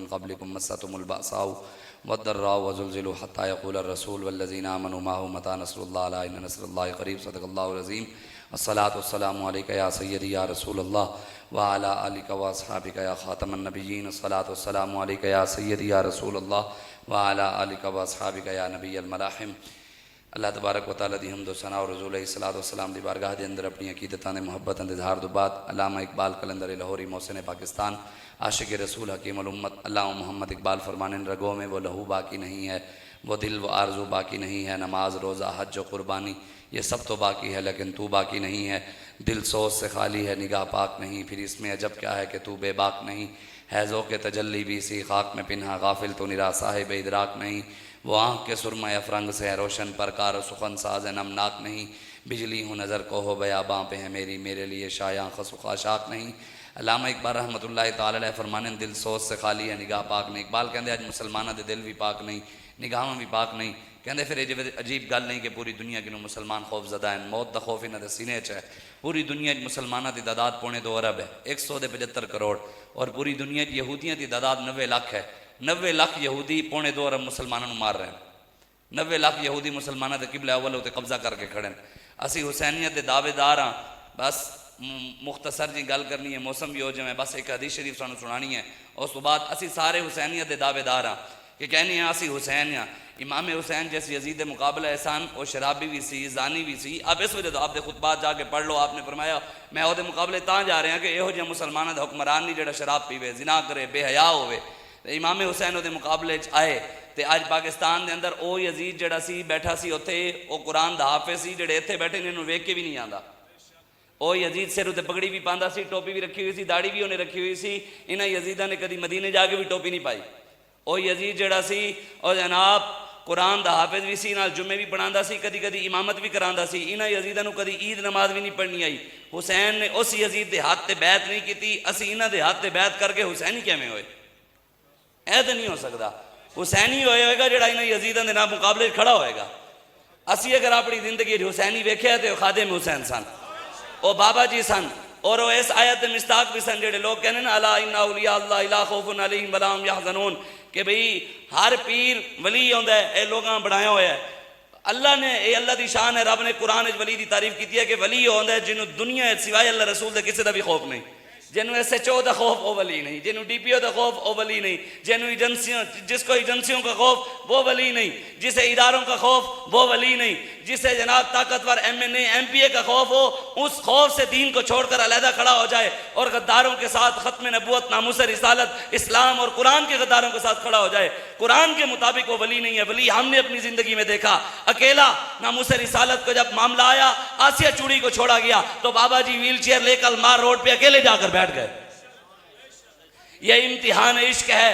मिन क़ब्लिकुम मस्सतहुमुल बअसाउ वद्दर्राउ वज़ुलज़िलू हत्ता यक़ूलर रसूल वल्लज़ीना आमनू माअहु मता नस्रुल्लाह अला इन्न नस्रल्लाहि क़रीब सदक़ल्लाहुल अज़ीम। अस्सलातु वस्सलामु अलैका या सय्यदी या रसूलल्लाह व अला आलिका व अस्हाबिका या ख़ातमन नबिय्यीन। अस्सलातु वस्सलामु अलैका या सय्यदी या रसूलल्लाह व अला आलिका व अस्हाबिका या नबिय्यल मलाहिम। अल्लाह तबारक व तआला दी हम्द व सना और रसूल अलैहिस्सलातु वस्सलाम दी बारगाह दे अंदर अपनी अकीदतां दे मुहब्बतां दे इज़हार तो बाद अल्लामा इकबाल कलंदर लाहौरी मोहसिन पाकिस्तान आशिक रसूल हकीम उल उम्मत अल्लामा मोहम्मद इकबाल फरमाने रगों में वो लहू बाकी नहीं है, वो दिल व आरजू बाकी नहीं है, नमाज रोज़ा हज व कुर्बानी ये सब तो बाकी है लेकिन तू बाकी नहीं है। दिल सोच से खाली है, निगाह पाक नहीं, फिर इसमें अजब क्या है कि तू बेबाक नहीं है। ज़ो के तजल्ली भी सी खाक में पिन्हा गाफिल तो निरा साहिब इदराक नहीं। वो आँख के सुरमा अफरंग से है रोशन परकार सुखन साज नमनाक नहीं। बिजली हूँ नज़र को हो बयाबां पे है मेरी, मेरे लिए शायां खसुखाशाक नहीं। अल्लामा इकबाल रहमतुल्लाहि ताला अलैह फरमाने दिल सोच से खाली है, निगाह पाक नहीं। इकबाल कहते अज मुसलमाना दे दिल भी पाक नहीं, निगाह भी पाक नहीं। कहते फिर अजीब गल नहीं कि पूरी दुनिया के मुसलमान खौफजदा हैं, मौत का खौफ इन्होंने सीने च है। पूरी दुनिया मुसलमाना की तादाद पौने 2 अरब है, 175 करोड़, और पूरी दुनिया यहूदियों की तादाद 90 लाख है। 90 लाख यहूदी पौने 2 अरब मुसलमानों मार रहे हैं। 90 लाख यहूदी मुसलमानों के किबले अव्वल उत्ते कब्जा करके खड़े। असी हुसैनियत के दावेदार हाँ। बस मुख्तसर जी गल करनी है, मौसम भी हो जाए, बस एक हदीस शरीफ सानू सुनानी है। उस तो बाद असी सारे हुसैनियत के दावेदार हाँ कि कहने हैं असी हुसैन हाँ। इमाम हुसैन जैसे यजीद मुकाबला एहसान और शराबी भी सी, जानी भी सी। अब इस वजह तो आपने खुतबात जाके पढ़ लो, आपने फरमाया मैं वो मुकाबले ता जा रहे हैं कि यहो जिहा मुसलमानों का हुक्मरान नहीं जो शराब पीवे, जिना करे, बेहया होवे। इमाम हुसैन वो मुकाबले आए तो अज पाकिस्तान के अंदर वो यजीद जड़ा सी बैठा सी उत्थे, वो कुरान दा हाफिज़ सी, जेड़े इत्थे बैठे ने इन्हूं वेख के भी नहीं आता। वो यजीद सिर उत्ते पगड़ी भी पांदा सी, टोपी भी रखी हुई सी, दाढ़ी भी उन्हें रखी हुई सी। इन्हां यजीदां ने कभी मदीने जाके भी टोपी नहीं पाई। वो यजीद जड़ा सी और जनाब कुरान दा हाफिज़ भी सी, नाल जुम्मे भी पढ़ांदा सी, कदी कदी इमामत भी करांदा सी। इन्हां यजीदां नूं कदी ईद नमाज भी नहीं पढ़नी आई। हुसैन ने उस यजीद के हाथ से बैत नहीं की, असी इन्हां दे हाथ से बैत करके हुसैनी किवें होए? ऐ तो नहीं हो सकता। हुसैनी होएगा जड़ा इन्हां यजीदां दे नाल मुकाबले खड़ा होएगा। असी अगर अपनी जिंदगी हुसैनी वेख्या तो खादिम हुसैन सन, ओ बाबा जी सन, और वो इस आयत मिस्ताक भी सन जेडे लोग कहने ना अला इन्ना औलिया अल्लाह ला खौफुन अलैहिम वला हुम यहज़नून, कि भाई हर पीर वली होंदा है। ये लोगों बनाया हुआ है अल्लाह ने, ये अल्लाह की शान है। रब ने कुरान वली की तारीफ की है कि वली होंदा है जिन्होंने दुनिया सिवाय अल्लाह रसूल के किसी का भी खौफ नहीं। जिन्हों SHO का खौफ वो वली नहीं, जिन्हों DPO का खौफ वो वली नहीं, जिन्हों एजेंसियों जिसको एजेंसियों का खौफ वो वली नहीं, जिसे इदारों का खौफ वो वली नहीं, जिसे जनाब ताकतवर MNA MPA का खौफ हो, उस खौफ से दीन को छोड़कर अलहदा खड़ा हो जाए और गद्दारों के साथ ख़त्म नबूवत, नामूस रिसालत, इस्लाम और कुरान के गद्दारों के साथ खड़ा हो जाए। कुरान के मुताबिक वो वली नहीं है। वली हमने अपनी ज़िंदगी में देखा अकेला। नामूस रिसालत को जब मामला आया, आसिया चूड़ी को छोड़ा गया तो बाबा जी व्हील चेयर लेकर मार रोड पर अकेले जाकर बैठ गए। ये इम्तिहान इश्क है,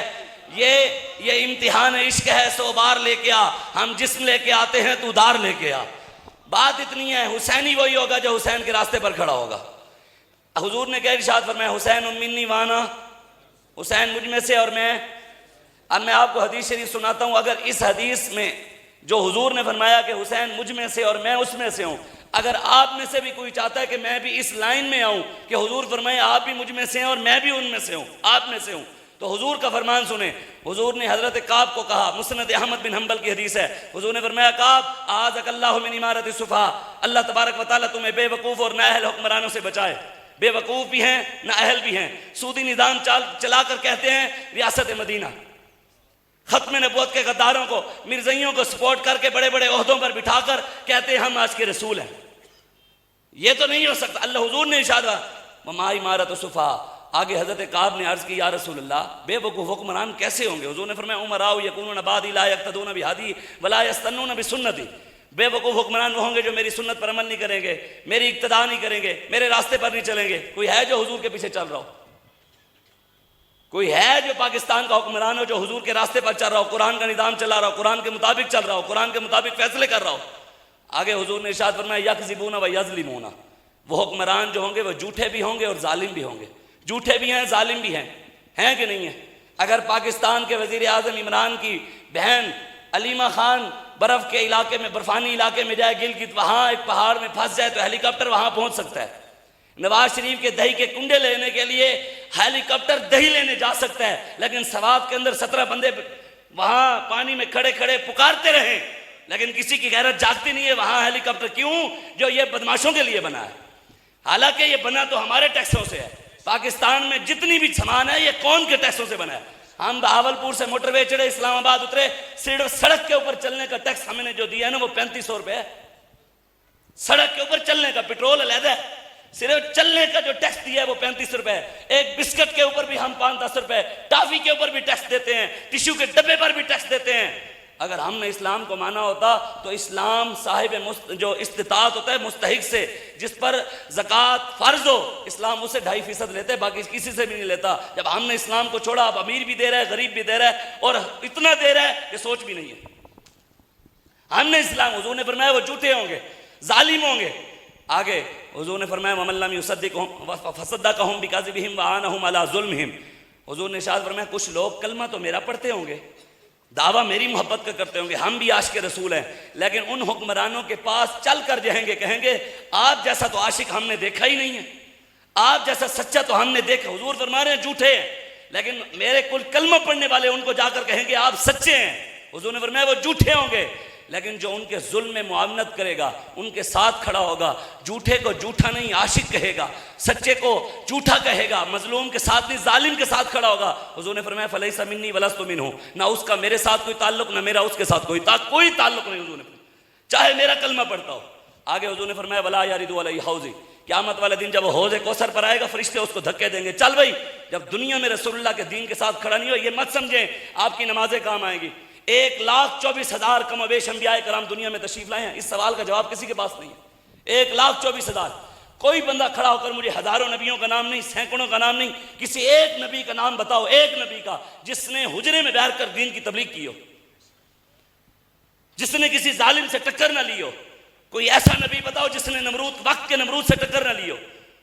ये इम्तिहान इश्क है। 100 बार लेके आ, हम जिस्म लेके आते हैं तू दार लेके आ। बात इतनी है, हुसैनी वही होगा जो हुसैन के रास्ते पर खड़ा होगा। हुजूर ने क्या इरशाद फरमाया, हुसैन मिन्नी वाना, हुसैन मुझ में से और मैं। अब मैं आपको हदीस शरीफ सुनाता हूँ। अगर इस हदीस में जो हुजूर ने फरमाया कि हुसैन मुझ में से और मैं उसमें से हूँ, अगर आप में से भी कोई चाहता है कि मैं भी इस लाइन में आऊँ कि हुजूर फरमाए आप भी मुझ में से हैं और मैं भी उनमें से हूँ, आप में से हूँ, तो हुजूर का फरमान सुने। हुजूर ने हजरत काब को कहा, मुस्नद अहमद बिन हम्बल की हदीस है, हुजूर ने फरमाया काब आज़कल्लाहु मिन इमारत सुफा, अल्लाह तबारक व तआला तुम्हें बेवकूफ़ और नाअहल हुक्मरानों से बचाए। बेवकूफ़ भी हैं नाअहल भी हैं। सूदी निज़ाम चलाकर कहते हैं रियासत मदीना, खत्म नबूवत के गद्दारों को, मिर्ज़इयों को सपोर्ट करके बड़े बड़े ओहदों पर बिठाकर कहते हैं हम आज के रसूल हैं। ये तो नहीं हो सकता। अल्लाह हुजूर ने इरशाद मा इमारत सुफा। आगे हजरत काब ने अर्ज़ की या रसूल अल्लाह बेवकूफ़ हुक्मरान कैसे होंगे? हुजूर ने फरमाया उमराउ यकूनून बादी ला यक्तदून बिहादी वला यस्तन्नून बिसुन्नती। बेवकूफ़ हुक्मरान वो होंगे जो मेरी सुन्नत पर अमल नहीं करेंगे, मेरी इक्तदा नहीं करेंगे, मेरे रास्ते पर नहीं चलेंगे। कोई है जो हुजूर के पीछे चल रहा हो? कोई है जो पाकिस्तान का हुक्मरान हो जो हुजूर के रास्ते पर चल रहा हो, कुरान का निज़ाम चला रहा हो, कुरान के मुताबिक चल रहा हो, कुरान के मुताबिक फैसले कर रहा हो? आगे हुजूर ने इरशाद फरमाया यकज़िबूना व यज़लिमूना। वो हुक्मरान जो होंगे वो झूठे भी होंगे और जालिम भी होंगे। झूठे भी हैं, जालिम भी हैं कि नहीं है? अगर पाकिस्तान के वज़ीर आज़म इमरान की बहन अलीमा खान बर्फ़ के इलाके में, बर्फ़ानी इलाके में जाए गिलगित, वहाँ एक पहाड़ में फंस जाए तो हेलीकॉप्टर वहाँ पहुँच सकता है। नवाज शरीफ के दही के कुंडे लेने के लिए हेलीकॉप्टर दही लेने जा सकता है, लेकिन सवात के अंदर 17 बंदे वहां पानी में खड़े खड़े पुकारते रहे, लेकिन किसी की गैरत जागती नहीं है। वहां हेलीकॉप्टर क्यों? जो ये बदमाशों के लिए बना है। हालांकि ये बना तो हमारे टैक्सों से है। पाकिस्तान में जितनी भी सामान है ये कौन के टैक्सों से बना है? हम बहावलपुर से मोटरवे चढ़े, इस्लामाबाद उतरे, सिर्फ सड़क के ऊपर चलने का टैक्स हमने जो दिया है ना वो 3500 रुपए है। सड़क के ऊपर चलने का, पेट्रोल अलग है, सिर्फ चलने का जो टैक्स दिया है वो 35 रुपए है। एक बिस्किट के ऊपर भी हम 5-10 रुपए, टॉफी के ऊपर भी टैक्स देते हैं, टिश्यू के डब्बे पर भी टैक्स देते हैं। अगर हमने इस्लाम को माना होता तो इस्लाम साहिब जो इस्तिताअत होता है मुस्तहिक से, जिस पर ज़कात फर्ज हो, इस्लाम उससे 2.5% लेते हैं, बाकी किसी से भी नहीं लेता। जब हमने इस्लाम को छोड़ा, अब अमीर भी दे रहा है, गरीब भी दे रहा है, और इतना दे रहा है कि सोच भी नहीं है। हमने इस्लाम, हुजूर ने फरमाया वो झूठे होंगे, जालिम होंगे। आगे हुजूर ने फरमाया वमल्लम युसद्दिक़हुम फसद्दक़हुम बिकाज़िबिहिम व आनहुम अला ज़ुल्मिहिम। हुजूर ने इरशाद फरमाया कुछ लोग कलमा तो मेरा पढ़ते होंगे, दावा मेरी मोहब्बत का करते होंगे, हम भी आशिक रसूल हैं, लेकिन उन हुक्मरानों के पास चल कर जाएंगे, कहेंगे आप जैसा तो आशिक हमने देखा ही नहीं है, आप जैसा सच्चा तो हमने देखा। हुजूर फरमा रहे हैं झूठे हैं, लेकिन मेरे कुल कलमा पढ़ने वाले उनको जाकर कहेंगे आप सच्चे हैं। हुजूर ने फरमाया वो झूठे होंगे, लेकिन जो उनके जुल्म में मुआवनत करेगा, उनके साथ खड़ा होगा, झूठे को झूठा नहीं आशिक कहेगा, सच्चे को झूठा कहेगा, मजलूम के साथ नहीं जालिम के साथ खड़ा होगा। हुजूर ने फरमाया फलैसा मिन्नी वलस्तु मिन्हु, ना उसका मेरे साथ कोई ताल्लुक, ना मेरा उसके साथ कोई ताल्लुक नहीं। हुजूर ने चाहे मेरा कलमा पढ़ता हो। आगे हुजूर ने फरमाया वला यारिदु अलैहि हौज़ी, क़यामत वाले दिन जब हौज़े कौसर पर आएगा, फरिश्ते उसको धक्के देंगे, चल भाई। जब दुनिया में रसूलुल्लाह के दीन के साथ खड़ा नहीं हो, ये मत समझें आपकी नमाजें काम आएंगी। 1,24,000 कमोबेश अंबियाए कराम दुनिया में तशरीफ लाए हैं। इस सवाल का जवाब किसी के पास नहीं है। 1,24,000 कोई बंदा खड़ा होकर मुझे हजारों नबियों का नाम नहीं, सैकड़ों का नाम नहीं, किसी एक नबी का नाम बताओ, एक नबी का जिसने हुजरे में बैठ कर दीन की तबलीग की हो, जिसने किसी जालिम से टक्कर ना ली हो। कोई ऐसा नबी बताओ जिसने वक्त के नमरूद से टक्कर ना ली हो,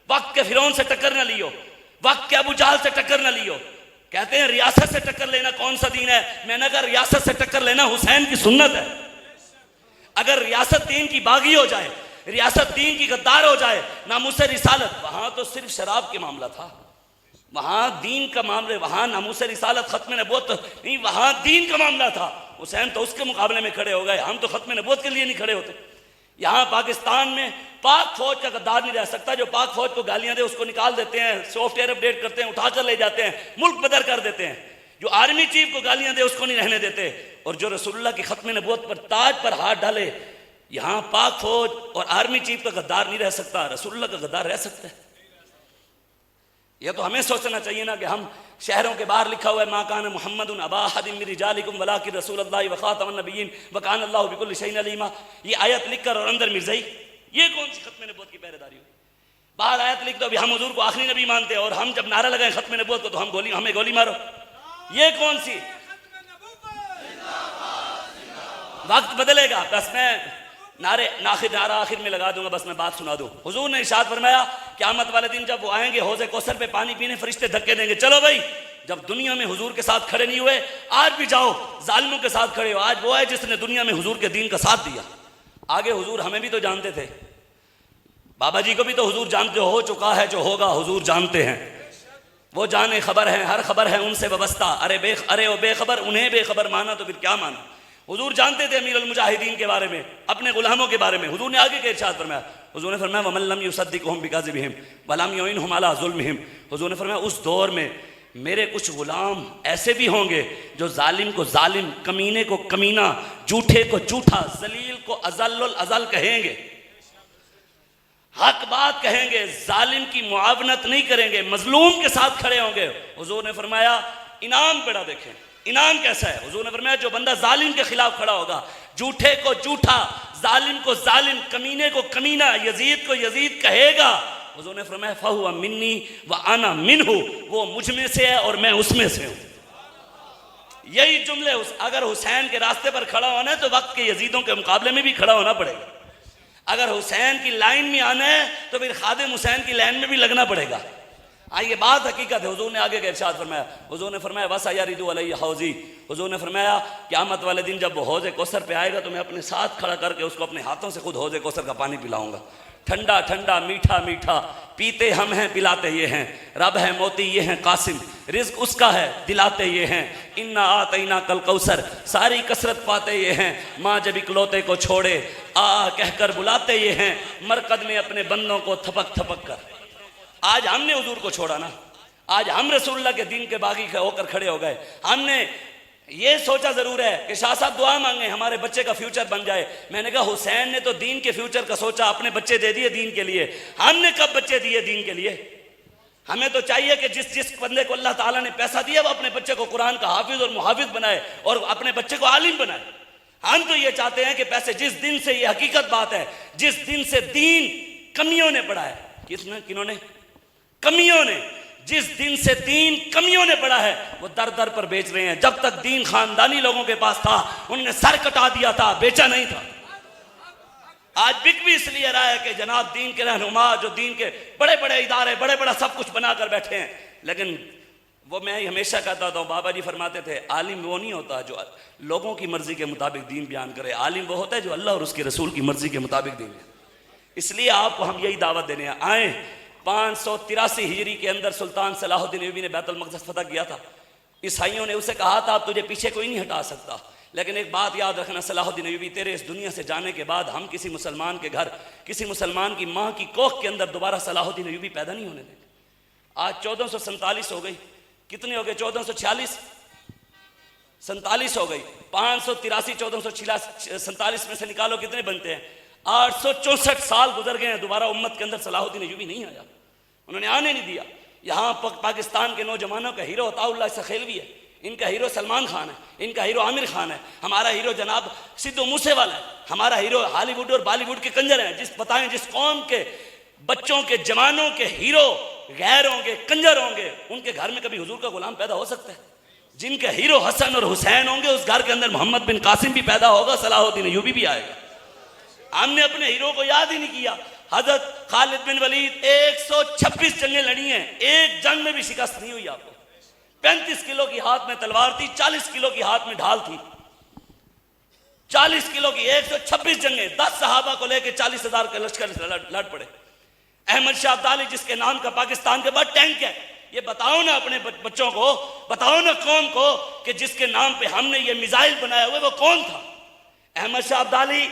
वक्त के फिरौन से टक्कर ना ली हो, वक्त के अबू जहल से टक्कर ना ली हो। कहते हैं रियासत से टक्कर लेना कौन सा दीन है? मैंने कहा रियासत से टक्कर लेना हुसैन की सुन्नत है। अगर रियासत दीन की बागी हो जाए, रियासत दीन की गद्दार हो जाए, नामूस रिसालत, वहां तो सिर्फ शराब के मामला था, वहां दीन का मामले, वहां नामूस रिसालत खत्म नबूवत नहीं, वहां दीन का मामला था। हुसैन तो उसके मुकाबले में खड़े हो गए, हम तो खत्म नबूवत के लिए नहीं खड़े होते। यहाँ पाकिस्तान में पाक फौज का गद्दार नहीं रह सकता। जो पाक फौज को गालियां दे उसको निकाल देते हैं, सॉफ्टवेयर अपडेट करते हैं, उठाकर ले जाते हैं, मुल्क बदर कर देते हैं। जो आर्मी चीफ को गालियां दे उसको नहीं रहने देते। और जो रसूलुल्लाह की खत्म नबूवत पर ताज पर हाथ डाले, यहाँ पाक फौज और आर्मी चीफ का गद्दार नहीं रह सकता, रसूलुल्लाह का गद्दार रह सकता है। यह तो हमें सोचना चाहिए ना कि हम शहरों के बाहर लिखा हुआ है मा कान मुहम्मदुन अबा अहदिन मिन रिजालिकुम वलाकिन रसूलुल्लाह व खातमुन नबिय्यीन व कान अल्लाहु बिकुल्लि शैइन अलीमा। ये आयत लिखकर और अंदर मिर्ज़ाई, ये कौन सी खत्म नबूवत की पहरेदारी हुई? बाहर आयत लिख दो अभी हम हुजूर को आखिरी नबी मानते हैं, और हम जब नारा लगाए खत्म नबूवत को तो हमें गोली मारो। ये कौन सी? वक्त बदलेगा, बस मैं नारा आखिर में लगा दूंगा, बस मैं बात सुना दूं। हुजूर ने इरशाद फरमाया क़यामत वाले दिन जब वो आएंगे हौज़े कौसर पे पानी पीने, फरिश्ते धक्के देंगे, चलो भाई। जब दुनिया में हुजूर के साथ खड़े नहीं हुए, आज भी जाओ जालिमों के साथ खड़े हो। आज वो है जिसने दुनिया में हुजूर के दीन का साथ दिया। आगे हुजूर हमें भी तो जानते थे, बाबा जी को भी तो हुजूर जानते हो चुका है, जो होगा हुजूर जानते हैं। वो जाने खबर है, हर खबर है उनसे वाबस्ता। अरे वो बेखबर, उन्हें बेखबर माना तो फिर क्या माना? हुजूर जानते थे अमीरुल मुजाहिदीन के बारे में, अपने गुलामों के बारे में। हुजूर ने आगे के इरशाद फरमाया, हुजूर ने फरमाया वमन लम युसद्दिक़हुम बिकाज़िबिहिम व लम युइनहुम अला ज़ुल्मिहिम। हुजूर ने फरमाया उस दौर में मेरे कुछ गुलाम ऐसे भी होंगे जो जालिम को जालिम, कमीने को कमीना, झूठे को झूठा, जलील को अज़ल्लुल अज़ल कहेंगे, हक बात कहेंगे, जालिम की मुआवनत नहीं करेंगे, मजलूम के साथ खड़े होंगे। हुजूर ने फरमाया इनाम बड़ा देखें, इनाम कैसा है? हुजूर ने फरमाया जो बंदा जालिम के खिलाफ खड़ा होगा, झूठे को झूठा, जालिम को जालिम, कमीने को कमीना, यजीद को यजीद कहेगा, हुजूर ने फरमाया फहुवा मिन्नी व आना मिन्हु, वो मुझ में से है और मैं उसमें से हूं। यही जुमले अगर हुसैन के रास्ते पर खड़ा होना है तो वक्त के यजीदों के मुकाबले में भी खड़ा होना पड़ेगा। अगर हुसैन की लाइन में आना है तो फिर खादिम हुसैन की लाइन में भी लगना पड़ेगा। ये बात हकीकत है। हुजूर ने आगे का इरशाद फरमाया, हुजूर ने फरमाया वसा यारिदु अलैहि हौज़ी। हुजूर ने फरमाया क़यामत वाले दिन जब वो हौज़े कौसर पे आएगा तो मैं अपने साथ खड़ा करके उसको अपने हाथों से खुद हौज़े कौसर का पानी पिलाऊंगा। ठंडा ठंडा मीठा मीठा, पीते हम हैं पिलाते ये हैं, रब है मोती ये हैं कासिम, रिज्क उसका है दिलाते ये हैं, इन्ना आतैना कल कौसर, सारी कसरत पाते ये हैं, माँ जब इकलौते को छोड़े आ कहकर बुलाते ये हैं, मरकद में अपने बंदों को थपक थपक कर। आज हमने हुजूर को छोड़ा ना, आज हम रसूलुल्लाह के दीन के बागी होकर खड़े हो गए। हमने ये सोचा जरूर है कि शाह साहब दुआ मांगे हमारे बच्चे का फ्यूचर बन जाए। मैंने कहा हुसैन ने तो दीन के फ्यूचर का सोचा, अपने बच्चे दे दिए दीन के लिए, हमने कब बच्चे दिए दीन के लिए? हमें तो चाहिए कि जिस जिस बंदे को अल्लाह ताला ने पैसा दिया वो अपने बच्चे को कुरान का हाफिज और मुहाफिज बनाए और अपने बच्चे को आलिम बनाए। हम तो ये चाहते हैं कि पैसे, जिस दिन से, ये हकीकत बात है, जिस दिन से दीन कमियों ने पढ़ा है, किन्होंने? कमियों ने। जिस दिन से दीन कमियों ने पढ़ा है वो दर दर पर बेच रहे हैं। जब तक दीन खानदानी लोगों के पास था उन्होंने सर कटा दिया था, बेचा नहीं था। आज बिक भी इसलिए रहा है कि जनाब दीन के रहनुमा जो दीन के बड़े बड़े इदारे, बड़े बड़ा सब कुछ बनाकर बैठे हैं। लेकिन वो मैं हमेशा कहता था, बाबा जी फरमाते थे आलिम वो नहीं होता जो लोगों की मर्जी के मुताबिक दीन बयान करे, आलिम वो होता है जो अल्लाह और उसके रसूल की मर्जी के मुताबिक दीन। इसलिए आपको हम यही दावत देने आए। 583 हिजरी के अंदर सुल्तान सलाहुद्दीन अय्यूबी ने बैतुल मक़दस फतह किया था। ईसाइयों ने उसे कहा था अब तुझे पीछे कोई नहीं हटा सकता। लेकिन एक बात याद रखना, सलाहुद्दीन अय्यूबी तेरे इस दुनिया से जाने के बाद हम किसी मुसलमान के घर, किसी मुसलमान की माँ की कोख के अंदर दोबारा सलाहुद्दीन अय्यूबी पैदा नहीं होने देंगे। आज 1447 हो गई, कितने हो गए? 1446, 47 हो गई। 583 1447 में से निकालो कितने बनते हैं? 864 साल गुजर गए हैं, दोबारा उम्मत के अंदर सलाहुद्दीन अय्यूबी नहीं आया, उन्होंने आने नहीं दिया। यहाँ पाकिस्तान के नौजवानों का हीरो अताउल्लाह सखेलवी है, इनका हीरो सलमान खान है, इनका हीरो आमिर खान है, हमारा हीरो जनाब सिद्धू मूसेवाला है, हमारा हीरो हॉलीवुड और बॉलीवुड के कंजर हैं। जिस बताएं जिस कौम के बच्चों के जवानों के हीरो गैर होंगे, कंजर होंगे, उनके घर में कभी हुजूर का गुलाम पैदा हो सकता है? जिनके हीरो हसन और हुसैन होंगे उस घर के अंदर मोहम्मद बिन कासिम भी पैदा होगा, सलाहुद्दीन अय्यूबी भी आएगा। हमने अपने हीरो को याद ही नहीं किया। हजरत खालिद बिन वलीद 126 जंगें लड़ी हैं, एक जंग में भी शिकस्त नहीं हुई आपको। 35 किलो की हाथ में तलवार थी, 40 किलो की हाथ में ढाल थी। 40 किलो की 126 जंगें, 10 सहाबा को लेकर 40,000 के लश्कर लड़ पड़े। अहमद शाह अब्दाली जिसके नाम का पाकिस्तान के बाद टैंक है, ये बताओ ना अपने बच्चों को, बताओ ना कौम को कि जिसके नाम पे हमने ये मिसाइल बनाए हुए वो कौन था? अहमद शाह अब्दाली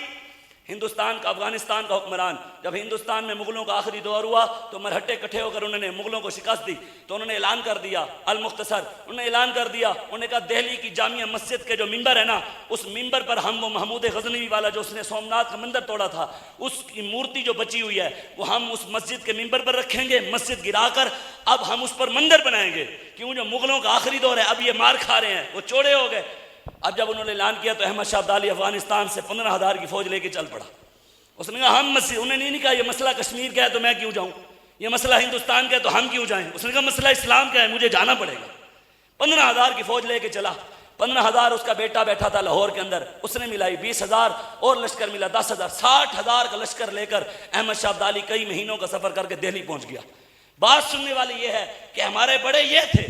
हिंदुस्तान का, अफगानिस्तान का हुक्मरान। जब हिंदुस्तान में मुगलों का आखिरी दौर हुआ तो मरहट्टे इकट्ठे होकर उन्होंने मुगलों को शिकस्त दी, तो उन्होंने ऐलान कर दिया, अल मुख्तसर उन्होंने ऐलान कर दिया, उन्होंने कहा दिल्ली की जामिया मस्जिद के जो मिंबर है ना, उस मिंबर पर हम वो महमूद गजनवी वाला जो उसने सोमनाथ का मंदिर तोड़ा था, उसकी मूर्ति जो बची हुई है वो हम उस मस्जिद के मिंबर पर रखेंगे, मस्जिद गिराकर अब हम उस पर मंदिर बनाएंगे। क्यों? जो मुगलों का आखिरी दौर है, अब ये मार खा रहे हैं, वो चौड़े हो गए। अब जब उन्होंने ऐलान किया तो अहमद शाह अब्दाली अफगानिस्तान से 15,000 की फौज लेके चल पड़ा। उसने कहा हम मस्जिद, उन्होंने नहीं कहा ये मसला कश्मीर का है तो मैं क्यों जाऊं, ये मसला हिंदुस्तान का है तो हम क्यों जाएं। उसने कहा मसला इस्लाम का है, मुझे जाना पड़ेगा। 15,000 की फौज लेके चला। 15,000 उसका बेटा बैठा था लाहौर के अंदर, उसने मिलाई 20,000 और लश्कर मिला 10,000, 60,000 का लश्कर लेकर अहमद शाह अब्दाली कई महीनों का सफर करके दिल्ली पहुंच गया। बात सुनने वाली ये है कि हमारे बड़े ये थे,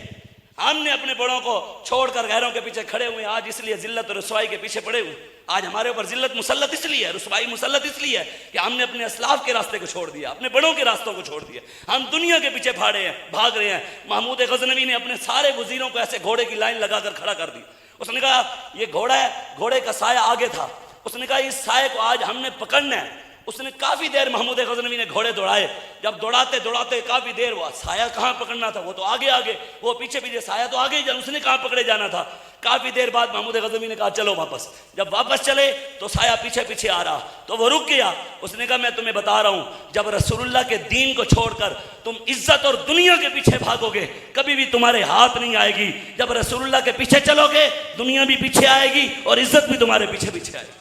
हमने अपने बड़ों को छोड़कर गैरों के पीछे खड़े हुए, आज इसलिए जिल्लत और रुसवाई के पीछे पड़े हुए। आज हमारे ऊपर जिल्लत मुसल्लत इसलिए है, रुसवाई मुसल्लत इसलिए है कि हमने अपने असलाफ के रास्ते को छोड़ दिया, अपने बड़ों के रास्तों को छोड़ दिया, हम दुनिया के पीछे भाग रहे हैं। महमूद गजनवी ने अपने सारे वजीरों को ऐसे घोड़े की लाइन लगाकर खड़ा कर दी। उसने कहा ये घोड़ा है, घोड़े का साया आगे था, उसने कहा इस साये को आज हमने पकड़ना है। उसने काफी देर महमूद गजनवी ने घोड़े दौड़ाए, जब दौड़ाते दौड़ाते काफी देर हुआ, साया कहाँ पकड़ना था, वो तो आगे आगे, वो पीछे पीछे, साया तो आगे ही, उसने कहाँ पकड़े जाना था। काफी देर बाद महमूद गजनवी ने कहा चलो वापस। जब वापस चले तो साया पीछे पीछे आ रहा, तो वो रुक गया। उसने कहा मैं तुम्हें बता रहा हूं, जब रसूलुल्लाह के दीन को छोड़कर तुम इज्जत और दुनिया के पीछे भागोगे कभी भी तुम्हारे हाथ नहीं आएगी। जब रसूलुल्लाह के पीछे चलोगे दुनिया भी पीछे आएगी और इज्जत भी तुम्हारे पीछे पीछे आएगी।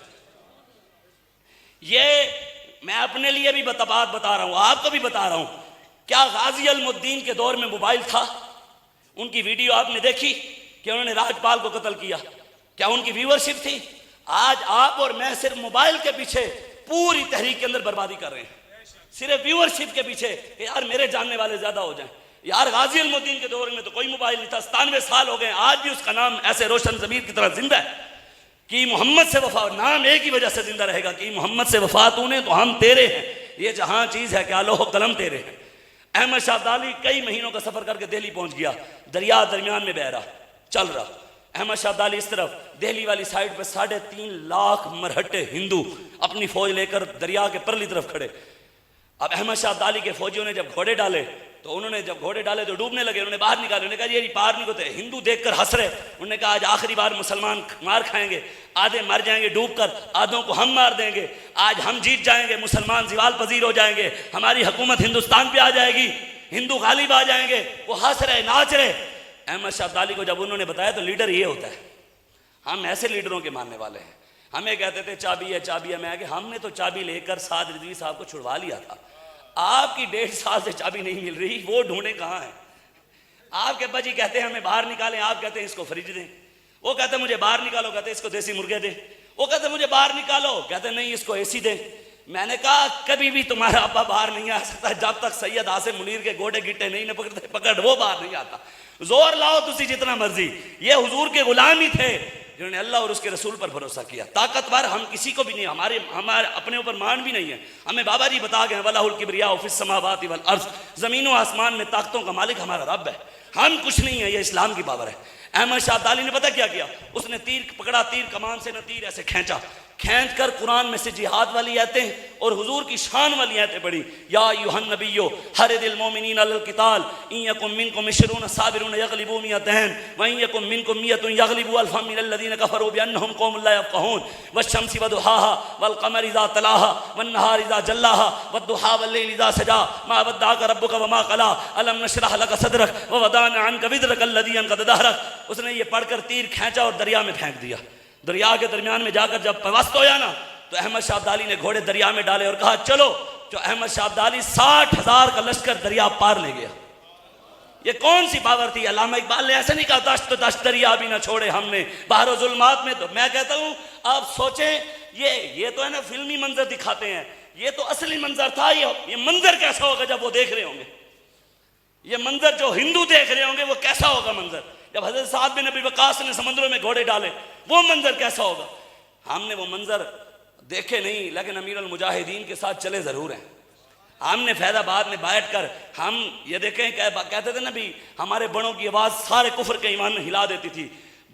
ये मैं अपने लिए भी बात बता रहा हूं, आपको भी बता रहा हूं। क्या गाजी अल-मुद्दीन के दौर में मोबाइल था? उनकी वीडियो आपने देखी कि उन्होंने राजपाल को कत्ल किया? क्या उनकी व्यूअरशिप थी? आज आप और मैं सिर्फ मोबाइल के पीछे पूरी तहरीक के अंदर बर्बादी कर रहे हैं, सिर्फ व्यूअरशिप के पीछे, यार मेरे जानने वाले ज्यादा हो जाएं। यार गाजी अल-मुद्दीन के दौर में तो कोई मोबाइल नहीं था, 97 साल हो गए, आज भी उसका नाम ऐसे रोशन ज़मीर की तरह जिंदा है कि मोहम्मद से वफा, नाम एक ही वजह से जिंदा रहेगा कि मोहम्मद से वफा तूने तो हम तेरे हैं। ये जहां चीज है क्या लोह कलम तेरे हैं। अहमद शाह अब्दाली कई महीनों का सफर करके दिल्ली पहुंच गया, दरिया दरमियान में बह रहा, चल रहा। अहमद शाह अब्दाली इस तरफ, दिल्ली वाली साइड पे 3.5 लाख मरहट्टे हिंदू अपनी फौज लेकर दरिया के परली तरफ खड़े। अब अहमद शाह अब्दाली के फौजियों ने जब घोड़े डाले तो उन्होंने जब घोड़े डाले तो डूबने लगे, उन्होंने बाहर निकाले। उन्होंने कहा ये पार नहीं होते। हिंदू देखकर हंस रहे। उन्होंने कहा आज आखिरी बार मुसलमान मार खाएंगे, आधे मर जाएंगे डूबकर, आधों को हम मार देंगे। आज हम जीत जाएंगे, मुसलमान जिवाल पजीर हो जाएंगे, हमारी हुकूमत हिंदुस्तान पे आ जाएगी, हिंदू गालिब आ जाएंगे। वो हंस रहे, नाच रहे। अहमद शाह अब्दाली को जब उन्होंने बताया तो लीडर ये होता है, हम ऐसे लीडरों के मानने वाले हैं। हमें कहते थे चाबी है चाबी है, मैं हमने तो चाबी लेकर साद रिजवी साहब को छुड़वा लिया था। आपकी 1.5 साल से चाबी नहीं मिल रही, वो ढूंढे कहाँ है। आपके अब्बा जी कहते हैं हमें बाहर निकालें, आप कहते हैं इसको फ्रिज दें। वो कहते हैं मुझे बाहर निकालो, कहते हैं इसको देसी मुर्गे दे। वो कहते हैं मुझे बाहर निकालो, कहते हैं नहीं इसको एसी दे। मैंने कहा कभी भी तुम्हारा अब्बा बाहर नहीं आ सकता जब तक सैयद आसिम मुनीर के गोडे गिट्टे नहीं न पकड़ वो बाहर नहीं आता। जोर लाओ तुसी जितना मर्जी। ये हुजूर के गुलाम ही थे जिन्होंने अल्लाह और उसके रसूल पर भरोसा किया। ताकतवर हम किसी को भी नहीं, हमारे अपने ऊपर मान भी नहीं है। हमें बाबा जी बता गए वलाहुल किब्रिया फिस समावाति वल अर्ज़, जमीनों आसमान में ताकतों का मालिक हमारा रब है, हम कुछ नहीं है। ये इस्लाम की पावर है। अहमद शाह अब्दाली ने पता क्या किया, उसने तीर पकड़ा, तीर कमान से न तीर ऐसे खींचा, खींच कर कुरान में से जिहाद वाली आयतें और हुजूर की शान वाली आयतें पढ़ी। या अय्युहन नबिय्यो हरिदिल मोमिनीन अलल क़िताल इन यकुम मिनकुम इश्रून साबिरून यग़लिबू मियतैन व इन यकुम मिनकुम मियतुन यग़लिबू अल्फम मिनल लज़ीना कफ़रू बिअन्नहुम क़ौमुन ला यफ़क़हून वश्शम्सि वदुहाहा वल क़मरि इज़ा तलाहा वन नहारि इज़ा जल्लाहा वद्दुहा वल लैलि इज़ा सजा मा वद्दअका रब्बुका वमा क़ला अलम नशरह लक सदरक व वदाना अन्का विज़रक अल्लज़ी अनक़द दहरक। उसने ये पढ़कर तीर खींचा और दरिया में फेंक दिया। दरिया के दरमियान में जाकर जब पवस्त होया ना तो अहमद शाह अब्दाली ने घोड़े दरिया में डाले और कहा चलो। जो अहमद शाह अब्दाली 60,000 का लश्कर दरिया पार ले गया। ये कौन सी पावर थी। अल्लामा इकबाल ने ऐसा नहीं कहा दश्त दश्त दरिया भी ना छोड़े हमने बहरो जुल्मात में। तो मैं कहता हूं आप सोचें, ये तो है ना फिल्मी मंजर दिखाते हैं, ये तो असली मंजर था। ये मंजर कैसा होगा जब वो देख रहे होंगे। ये मंजर जो हिंदू देख रहे होंगे वो कैसा होगा मंजर। जब हज़रत साद बिन नबी वक़ास ने समुद्रों में घोड़े डाले वो मंजर कैसा होगा। हमने वो मंजर देखे नहीं, लेकिन अमीरुल मुजाहिदीन के साथ चले ज़रूर हैं। हमने फैज़ाबाद में बैठ कर हम ये देखें, कहते थे ना भी हमारे बड़ों की आवाज़ सारे कुफ्र के ईमान में हिला देती थी।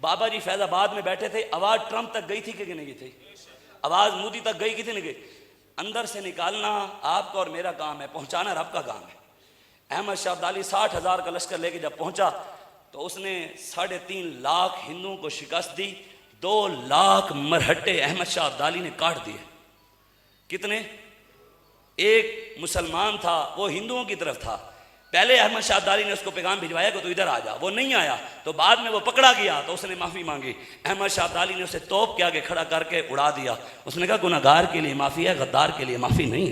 बाबा जी फैज़ाबाद में बैठे थे, आवाज़ ट्रंप तक गई थी कि नहीं गई थी, आवाज़ मोदी तक गई कि नहीं गई। अंदर से निकालना आपका और मेरा काम है, पहुँचाना रब का काम है। अहमद शाह अब्दाली 60,000 का लश्कर लेके जब पहुँचा तो उसने 3.5 लाख हिंदुओं को शिकस्त दी। 2 लाख मरहट्टे अहमद शाह अब्दाली ने काट दिए। कितने? एक मुसलमान था वो हिंदुओं की तरफ था। पहले अहमद शाह अब्दाली ने उसको पैगाम भिजवाया कि तो इधर आ जा, वो नहीं आया। तो बाद में वो पकड़ा गया तो उसने माफ़ी मांगी। अहमद शाह अब्दाली ने उसे तोप के आगे खड़ा करके उड़ा दिया। उसने कहा गुनाहगार के लिए माफ़ी है, गद्दार के लिए माफ़ी नहीं।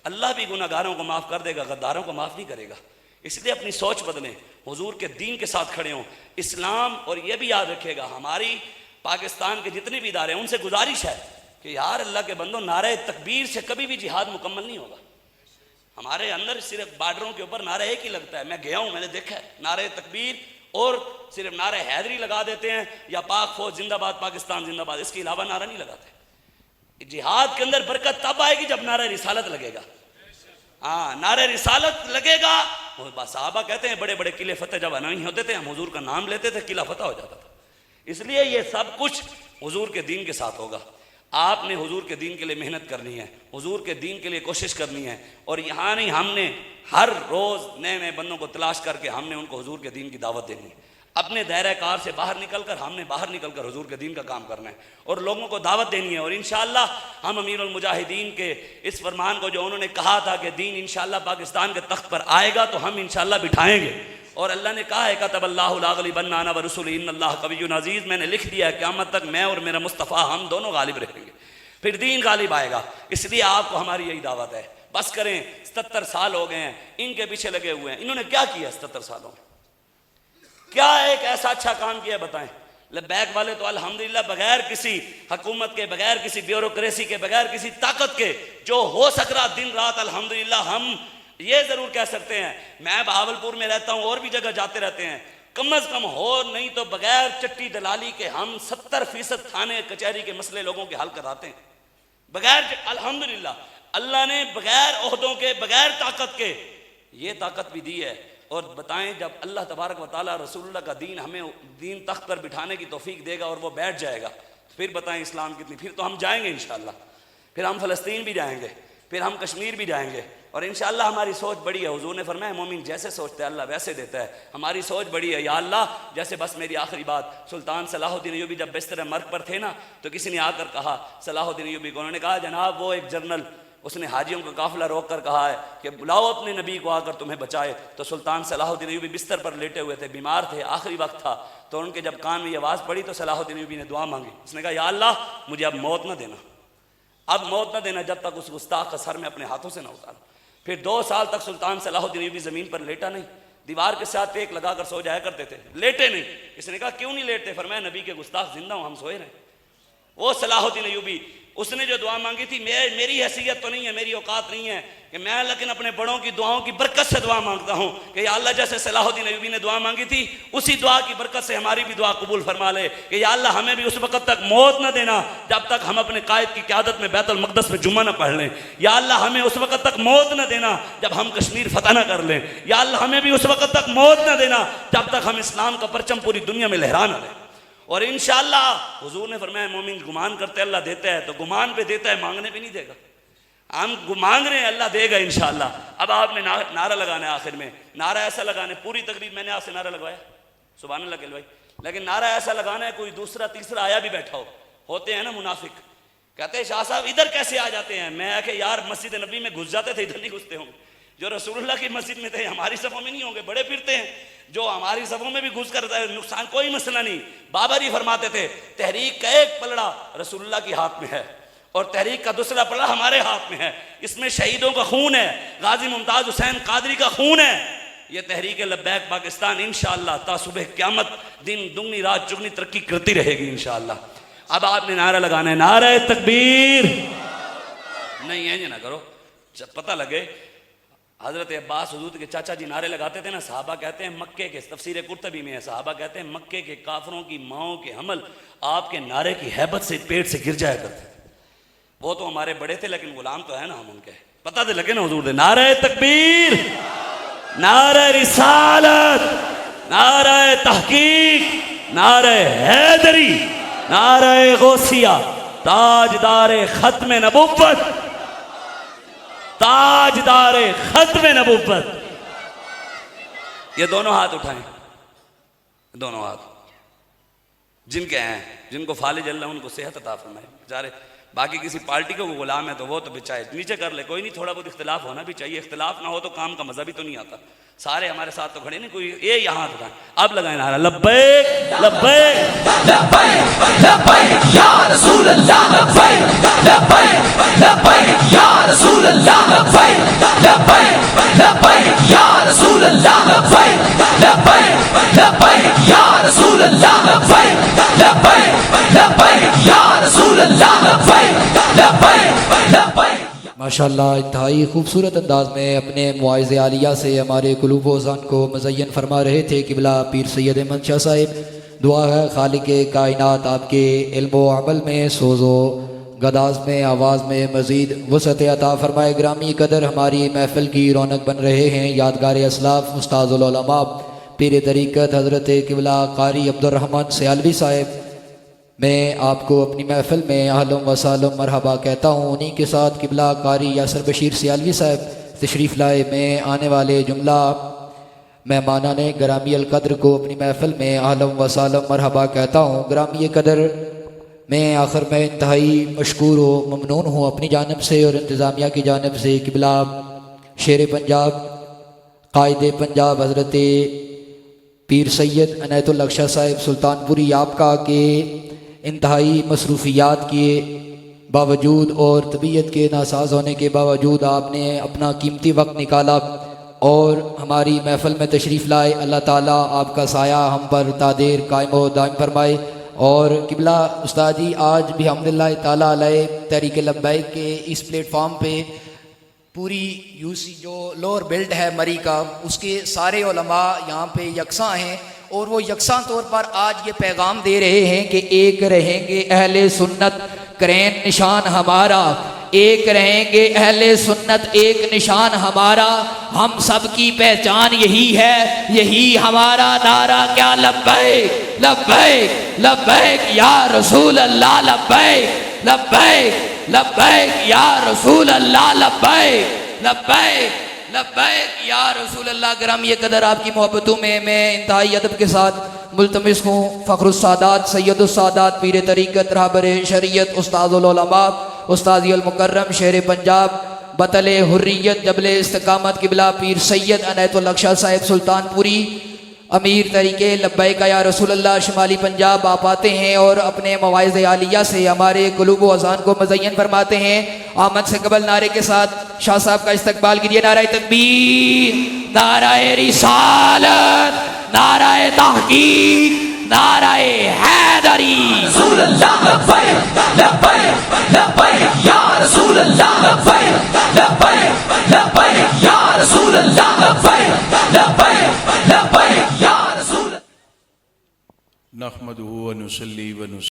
अल्लाह भी गुनाहगारों को माफ़ कर देगा, गद्दारों को माफ़ नहीं करेगा। इसलिए अपनी सोच बदलें, हुजूर के दीन के साथ खड़े हों। इस्लाम, और ये भी याद रखेगा हमारी पाकिस्तान के जितने भी इदारे हैं उनसे गुजारिश है कि यार अल्लाह के बंदो, नारे तकबीर से कभी भी जिहाद मुकम्मल नहीं होगा। हमारे अंदर सिर्फ बॉर्डरों के ऊपर नारा एक ही लगता है। मैं गया हूँ, मैंने देखा है, नारे तकबीर और सिर्फ नारे हैदरी लगा देते हैं या पाक फौज जिंदाबाद पाकिस्तान जिंदाबाद, इसके अलावा नारा नहीं लगाते। जिहाद के अंदर बरकत तब आएगी जब नारा रिसालत लगेगा। हाँ, नारे रिसालत लगेगा। साहबा कहते हैं बड़े बड़े किले फतेह जब नहीं होते थे, हम हुजूर का नाम लेते थे, किला फतेह हो जाता था। इसलिए ये सब कुछ हुजूर के दीन के साथ होगा। आपने हुजूर के दीन के लिए मेहनत करनी है, हुजूर के दीन के लिए कोशिश करनी है। और यहाँ नहीं, हमने हर रोज़ नए नए बंदों को तलाश करके हमने उनको हुजूर के दीन की दावत देनी है। अपने दायरा कार से बाहर निकलकर हमने बाहर निकलकर हुजूर के दीन का काम करना है और लोगों को दावत देनी है। और इंशाअल्लाह हम अमीरुल मुजाहिदीन के इस फरमान को जो उन्होंने कहा था कि दीन इंशाअल्लाह पाकिस्तान के तख्त पर आएगा तो हम इंशाअल्लाह बिठाएंगे। और अल्लाह ने कहा है कतबल्लाहु ला गलिबन्ना अना व रुसुली इन्नल्लाह कविय्युन अज़ीज़, मैंने लिख दिया है क़यामत तक मैं और मेरा मुस्तफ़ा हम दोनों गालिब रहेंगे, फिर दीन गालिब आएगा। इसलिए आपको हमारी यही दावत है। बस करें, 77 साल हो गए हैं इनके पीछे लगे हुए हैं। इन्होंने क्या किया 77 सालों में? क्या एक ऐसा अच्छा काम किया बताएं? लब्बैक वाले तो अल्हम्दुलिल्लाह बगैर किसी हुकूमत के, बगैर किसी ब्यूरोक्रेसी के, बगैर किसी ताकत के जो हो सक रहा दिन रात अल्हम्दुलिल्लाह हम ये ज़रूर कह सकते हैं। मैं बहावलपुर में रहता हूँ और भी जगह जाते रहते हैं, कम अज़ कम हो नहीं तो बगैर चट्टी दलाली के हम 70% थाने कचहरी के मसले लोगों के हल कराते हैं बगैर। अल्हम्दुलिल्लाह अल्लाह ने बगैर ओहदों के, बगैर ताकत के ये ताकत भी दी है। और बताएं जब अल्लाह तबारक व तआला रसूलुल्लाह का दीन हमें दीन तख्त पर बिठाने की तौफीक देगा और वो बैठ जाएगा, फिर बताएं इस्लाम कितनी, फिर तो हम जाएंगे इंशाअल्लाह, फिर हम फ़लस्तीन भी जाएंगे, फिर हम कश्मीर भी जाएंगे और इंशाअल्लाह हमारी सोच बड़ी है। हुजूर ने फरमाया मोमिन जैसे सोचता है अल्लाह वैसे देता है। हमारी सोच बड़ी है, या अल्लाह जैसे, बस मेरी आखिरी बात, सुल्तान सलाहुद्दीन अय्यूबी जब बिस्तर मर्ग पर थे ना, तो किसी ने आकर कहा सलाहुद्दीन अय्यूबी को, उन्होंने कहा जनाब वो एक जनरल, उसने हाजियों का काफिला रोक कर कहा है कि बुलाओ अपने नबी को आकर तुम्हें बचाए। तो सुल्तान सलाहुद्दीन अय्यूबी बिस्तर पर लेटे हुए थे, बीमार थे, आखिरी वक्त था। तो उनके जब कान में ये आवाज़ पड़ी तो सलाहुद्दीन अय्यूबी ने दुआ मांगी। उसने कहा या अल्लाह मुझे अब मौत न देना, अब मौत न देना जब तक उस गुस्ताख का सर में अपने हाथों से न उतारूं। फिर 2 साल तक सुल्तान सलाहुद्दीन अय्यूबी ज़मीन पर लेटा नहीं, दीवार के साथ टेक लगाकर सो जाया करते थे, लेटे नहीं। इसने कहा क्यों नहीं लेटते? फरमाया नबी के गुस्ताख जिंदा हूँ, हम सोए रहे। वो सलाहुद्दीन अय्यूबी, उसने जो दुआ मांगी थी, मेरी हैसियत तो नहीं है, मेरी औकात नहीं है कि मैं, लेकिन अपने बड़ों की दुआओं की बरकत से दुआ मांगता हूँ कि या अल्लाह जैसे सलाहुद्दीन अय्यूबी ने दुआ मांगी थी उसी दुआ की बरकत से हमारी भी दुआ कबूल फरमा ले कि या अल्लाह हमें भी उस वक्त तक मौत न देना जब तक हम अपने कायद की क़यादत में बैतुल मक़दस में जुम्मा न पढ़ लें। या अल्लाह हमें उस वक्त तक मौत न देना जब हम कश्मीर फतह न कर लें। या अल्लाह हमें भी उस वक्त तक मौत न देना जब तक हम इस्लाम का परचम पूरी दुनिया में लहरा न लें। और इंशाअल्लाह हुजूर ने फरमाया मोमिन गुमान करते अल्लाह देता है, तो गुमान पे देता है, मांगने पे नहीं देगा। हम मांग रहे हैं अल्लाह देगा इंशाअल्लाह। अब आपने नारा लगाना है, आखिर में नारा ऐसा लगाना है, पूरी तकरीब मैंने आपसे नारा लगवाया सुभान अल्लाह के भाई, लेकिन नारा ऐसा लगाना है कोई दूसरा तीसरा आया भी बैठा हो। होते हैं ना मुनाफिक, कहते हैं शाह साहब इधर कैसे आ जाते हैं? मैं आके यार मस्जिद नबी में घुस जाते थे, इधर नहीं घुसते होंगे। जो रसूलुल्लाह की मस्जिद में थे हमारी सफ़ों में नहीं होंगे, बड़े फिरते हैं। जो हमारी सफ़ों में भी घुस कर नुकसान, कोई मसला नहीं। बाबर ही फरमाते थे तहरीक का एक पलड़ा रसूलुल्लाह के हाथ में है और तहरीक का दूसरा पलड़ा हमारे हाथ में है। इसमें शहीदों का खून है, गाजी मुमताज हुसैन कादरी का खून है। ये तहरीक लब्बैक पाकिस्तान इंशाअल्लाह ता सुबह क़यामत दिन दुगनी रात चुगनी तरक्की करती रहेगी इंशाअल्लाह। अब आपने नारा लगाना है, नारा तकबीर। नहीं है ना करो, जब पता लगे। हज़रत अब्बास हुजूर के चाचा जी नारे लगाते थे ना, सहाबा कहते हैं मक्के के, तफसीर कुर्तबी में है, सहाबा कहते हैं मक्के के काफरों की माओं के हमल आपके नारे की हैबत से पेट से गिर जाया करते थे। वो तो हमारे बड़े थे लेकिन गुलाम तो है ना हम उनके, पता तो लगे ना हुजूर दे। नारे तकबीर, नारे रिसालत, नारे तहकीक, नारे हैदरी, नारे गौसिया, ताजदारे खत्म नबुव्वत, ताजदारे खत्म नबुव्वत। ये दोनों हाथ उठाएं, दोनों हाथ जिनके हैं, जिनको फालिज अल्लाह उनको सेहत अता फरमाए। बेचारे बाकी किसी पार्टी को गुलाम है तो वो तो बेचारे नीचे कर ले, कोई नहीं, थोड़ा बहुत इख्तिलाफ होना भी चाहिए। इख्तिलाफ ना हो तो काम का मजा भी तो नहीं आता। सारे हमारे साथ तो खड़े नहीं, कोई ये यहाँ उठाए। अब लगाए नारा लब्बैक लब्बैक लब्बैक लब्बैक या रसूल अल्लाह, लब्बैक लब्बैक लब्बैक या रसूल अल्लाह, लब्बैक लब्बैक लब्बैक या रसूल अल्लाह, लब्बैक लब्बैक लब्बैक या रसूल अल्लाह, लब्बैक लब्बैक लब्बैक या रसूल अल्लाह, लब्बैक लब्बैक लब्बैक। माशाअल्लाह इंतहाई खूबसूरत अंदाज में अपने मुआज़े आलिया से हमारे क़ुलूब व ज़ान को मुज़य्यन फरमा रहे थे क़िबला पीर सैयद अहमद शाह साहिब। दुआ है खालिक़े कायनात आपके इल्म व अमल में, सोज़ो गदाज में, आवाज़ में मज़ीद वसअत अता फरमाए। ग्रामी कदर हमारी महफ़िल की रौनक बन रहे हैं यादगार असलाफ़ उस्ताज़ुल उलमा पीर तरीक़त हज़रत क़िबला कारी अब्दुर्रहमान सियालवी साहिब। मैं आपको अपनी महफ़िल में अहलन व सहलन मरहबा कहता हूँ। उन्हीं के साथ क़िबला कारी यासर बशीर सियालवी साहब तशरीफ़ लाए। मैं आने वाले जुमला मेहमानान ग्रामी अल-क़द्र को अपनी महफ़िल में अहलन व सहलन मरहबा कहता हूँ। ग्रामी क़द्र मैं आखिर में इंतहाई मशकूर व ममनून हूँ अपनी जानिब से और इंतज़ामिया की जानिब से। क़िबला शेर पंजाब कायदे पंजाब हज़रत पीर सैयद अनैतुल हक़ शाह साहिब सुल्तानपुरी आपका के इंतहाई मसरूफ़ियात के बावजूद और तबीयत के नासाज होने के बावजूद आपने अपना कीमती वक्त निकाला और हमारी महफ़िल में तशरीफ़ लाए। अल्लाह ताला आपका साया हम पर तादेर कायम व दायम फरमाए। और क़िबला उस्ताद जी आज भी अल्हम्दुलिल्लाह ताला अलैह तहरीक लब्बैक के इस प्लेटफॉर्म पे पूरी यूसी जो लोअर बेल्ट है मरी का, उसके सारे उलमा यहाँ पे यकसा हैं और वो यकसा तौर पर आज ये पैगाम दे रहे हैं कि एक रहेंगे अहले सुन्नत, करें निशान हमारा, एक रहेंगे अहले सुन्नत एक निशान हमारा, हम सब की पहचान यही है, यही हमारा नारा। क्या लब्बैक लब्बैक लब्बैक या रसूल अल्लाह, लब्बैक लब्बैक लब्बैक या रसूल अल्लाह, लब्बैक लब्बैक लब्बैक या रसूल अल्लाह। करम ये कदर आपकी मोहब्बतों में मैं इंतहाई अदब के साथ मुल्तमिस हूँ फ़ख्रुस्सादात सैयदुस्सादात पीर तरीक़त रहबर शरीयत उस्ताज़ुल उलमा उस्ताज़ी अल मुकर्रम शेर पंजाब बतले हुर्रियत जबले इस्तिक़ामत क़िबला पीर सैयद अनैतुल अक़शा साहिब सुल्तानपुरी अमीर तरीके लब्बैक या रसूल अल्लाह शुमाली पंजाब आप आते हैं और अपने मवाइज़ आलिया से हमारे क़ुलूब व अज़ान को मुज़य्यन फरमाते हैं। आमद से कबल नारे के साथ शाह साहब का इस्तकबाल कीजिए। नाराए तकबीर, नाराए रिसालत, नाराए तहक़ीक़, नाराए हैदरी। रसूल अल्लाह लब्बैक लब्बैक लब्बैक या रसूल अल्लाह लब्बैक लब्बैक लब्बैक या रसूल अल्लाह लब्बैक लब्बैक लब्बैक या रसूल। नहमदुहु व नुसल्ली व